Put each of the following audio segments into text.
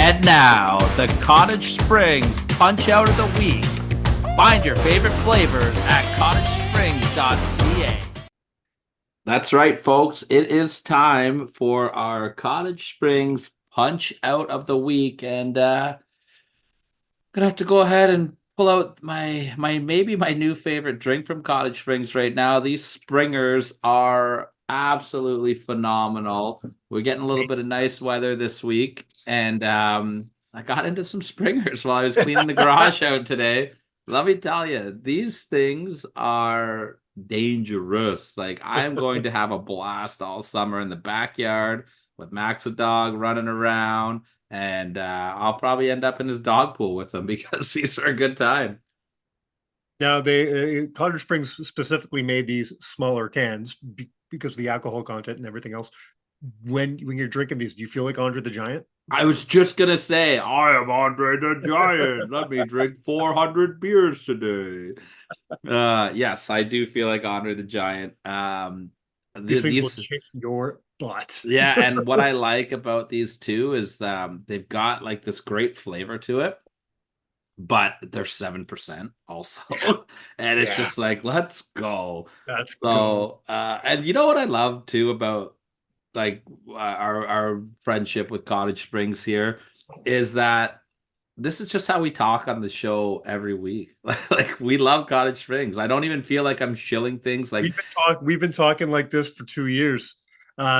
And now, the Cottage Springs Punch Out of the Week. Find your favorite flavors at cottagesprings.ca. That's right, folks. It is time for our Cottage Springs Punch Out of the Week. And gonna have to go ahead and pull out my maybe my new favorite drink from Cottage Springs right now. These Springers are absolutely phenomenal. We're getting a little bit of nice weather this week, and I got into some Springers while I was cleaning the garage out today. Let me tell you, these things are dangerous. Like, I'm going to have a blast all summer in the backyard with Max the dog running around, and I'll probably end up in his dog pool with them because these are a good time. Now, they Cottage Springs specifically made these smaller cans because of the alcohol content and everything else. When you're drinking these, do you feel like Andre the Giant? I was just gonna say, I am Andre the Giant. Let me drink 400 beers today. Yes, I do feel like Andre the Giant. These things will These, kick your butt. yeah, and what I like about these two is they've got like this great flavor to it, but they're 7% also. And it's Yeah, just like, let's go. let's go. So, and you know what I love too about like our friendship with Cottage Springs here is that this is just how we talk on the show every week. Like, we love Cottage Springs. I don't even feel like I'm shilling things. Like, We've been talking like this for 2 years.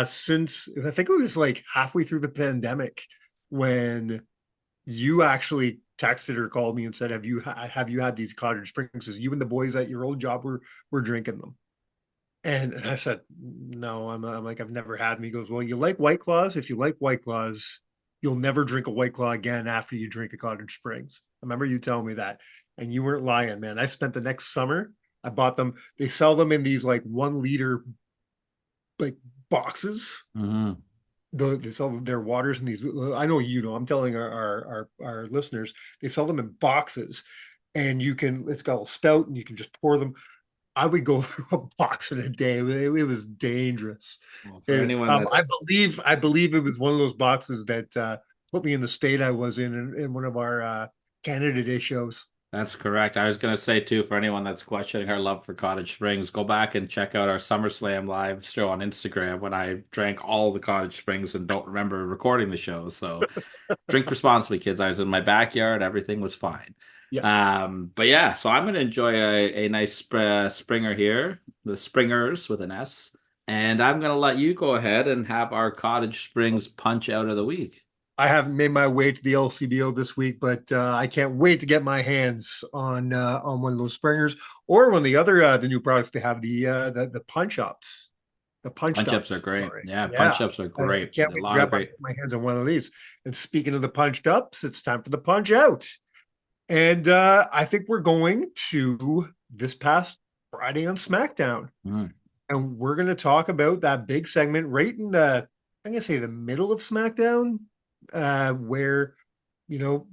Since I think it was like halfway through the pandemic when you actually texted or called me and said, have you had these Cottage Springs? Because you and the boys at your old job were drinking them. And I said, no, I'm like, I've never had them. He goes, well, you like White Claws? If you like White Claws, you'll never drink a White Claw again after you drink a Cottage Springs. I remember you telling me that. And you weren't lying, man. I spent the next summer, I bought them. They sell them in these like 1 liter like boxes. mhm. They sell their waters in these. I know you know. I'm telling our listeners, they sell them in boxes, and you can. It's got a spout, and you can just pour them. I would go through a box in a day. It was dangerous. Well, for anyone that's I believe it was one of those boxes that put me in the state I was in one of our Canada Day shows. That's correct. I was going to say, too, for anyone that's questioning our love for Cottage Springs, go back and check out our SummerSlam live show on Instagram when I drank all the Cottage Springs and don't remember recording the show. So drink responsibly, kids. I was in my backyard. Everything was fine. Yes, But yeah, so I'm going to enjoy a nice Springer here, the Springers with an S. And I'm going to let you go ahead and have our Cottage Springs punch out of the week. I haven't made my way to the LCBO this week, but I can't wait to get my hands on one of those Springers or one of the other the new products they have the punch ups, the punched Punch ups are ups. great. Sorry, Yeah, yeah, punch ups are I great. can't A wait to lot of grab great. my hands on one of these. And speaking of the punched ups, it's time for the punch out, and I think we're going to this past Friday on SmackDown, Mm. and we're going to talk about that big segment right in the I'm going to say the middle of SmackDown, where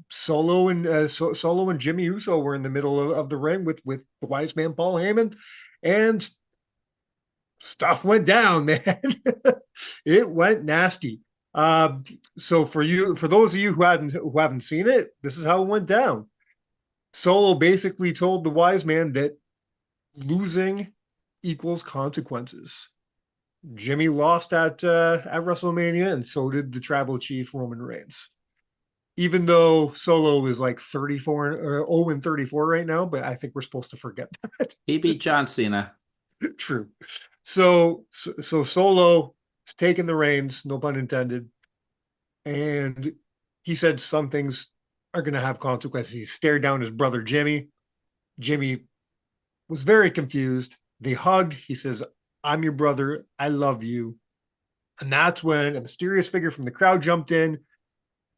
Solo and Jimmy Uso were in the middle of the ring with the wise man Paul Heyman, and stuff went down, man. It went nasty. So for those of you who haven't seen it, this is how it went down. Solo basically told the wise man that losing equals consequences. Jimmy lost at WrestleMania, and so did the tribal chief Roman Reigns. Even though Solo is like 34 or 0 and 34 right now, but I think we're supposed to forget that. He beat John Cena. True. So Solo is taking the reins, no pun intended, and he said some things are going to have consequences. He stared down his brother Jimmy. Jimmy was very confused. They hugged. He says, "I'm your brother. I love you." And that's when a mysterious figure from the crowd jumped in,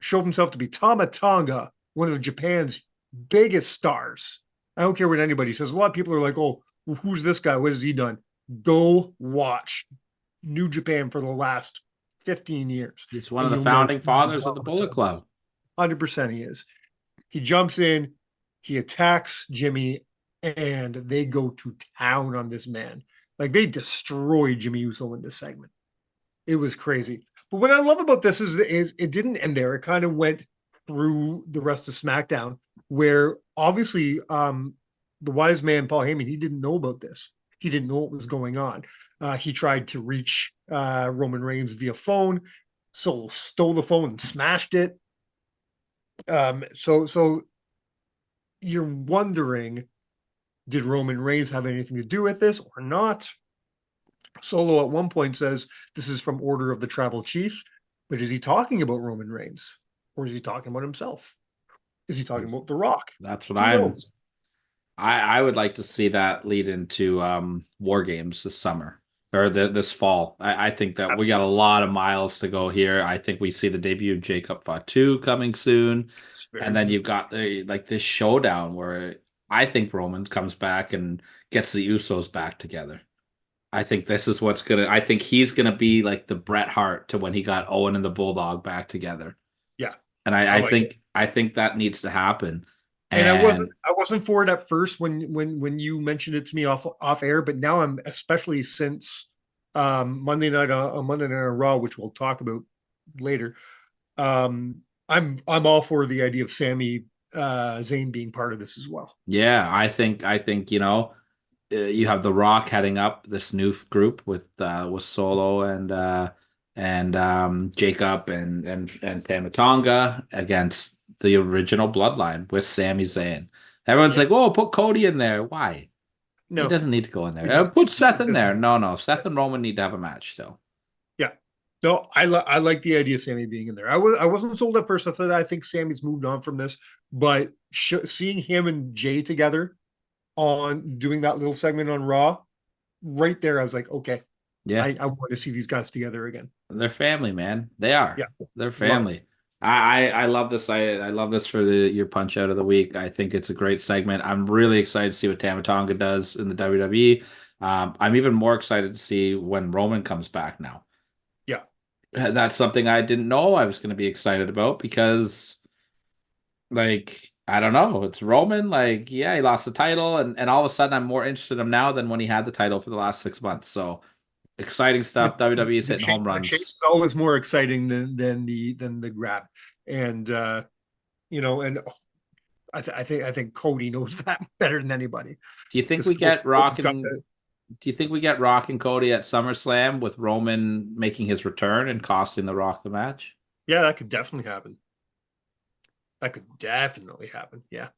showed himself to be Tama Tonga, one of Japan's biggest stars. I don't care what anybody says. A lot of people are like, "Oh, who's this guy? What has he done?" Go watch New Japan for the last 15 years, He's one of and the you'll know founding who fathers of the Tama Bullet Tonga is. Club. 100% he is. He jumps in, he attacks Jimmy, and they go to town on this man. Like, they destroyed Jimmy Uso in this segment. It was crazy. But what I love about this is it didn't end there. It kind of went through the rest of SmackDown, where obviously the wise man Paul Heyman, he didn't know about this. He didn't know what was going on. He tried to reach Roman Reigns via phone, so stole the phone and smashed it. So you're wondering, did Roman Reigns have anything to do with this or not? Solo at one point says this is from order of the tribal chief, but is he talking about Roman Reigns or is he talking about himself? Is he talking about The Rock? That's what Who I'm. knows? I would like to see that lead into War Games this summer or this fall. I think that we got a Absolutely. lot of miles to go here. I think we see the debut of Jacob Fatu coming soon, It's and very then you've got like this showdown where I think Roman comes back and gets the Usos back together. I think this is what's gonna. I think he's gonna be like the Bret Hart to when he got Owen and the Bulldog back together, yeah, and I I like it. think I think that needs to happen. And And I wasn't for it at first when you mentioned it to me off air, but now I'm, especially since Monday Night Raw, which we'll talk about later. I'm all for the idea of Sami Zayn being part of this as well. yeah, I think you have The Rock heading up this new group with Solo and Jacob and Tama Tonga against the original Bloodline with Sami Zayn. Everyone's Yeah. like, "Oh, put Cody in there." Why? He No, doesn't need to go in it there. doesn't. Put Seth It in there. doesn't. No, no, Seth and Roman need to have a match still. Yeah. No, I like the idea of Sammy being in there. I wasn't sold at first. I think Sammy's moved on from this, but seeing him and Jay together on doing that little segment on Raw, right there, I was like, okay, Yeah. I want to see these guys together again. They're family, man. They are. Yeah, They're love it. family. I love this. I love this for your punch out of the week. I think it's a great segment. I'm really excited to see what Tamatonga does in the WWE. I'm even more excited to see when Roman comes back now. Yeah, That's something I didn't know I was going to be excited about because, like, I don't know. It's Roman. Like, yeah, he lost the title, and all of a sudden I'm more interested in him now than when he had the title for the last 6 months. So exciting the, stuff. WWE is hitting home the chase runs. is always more exciting than the grab, and and I think Cody knows that better than anybody Do you think because we get Cody's Rock got and the Do you think we get Rock and Cody at SummerSlam with Roman making his return and costing The Rock the match? yeah, that could definitely happen. That could definitely happen. Yeah.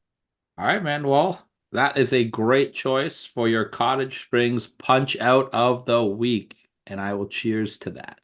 All right, man. Well, that is a great choice for your Cottage Springs punch out of the week, and I will cheers to that.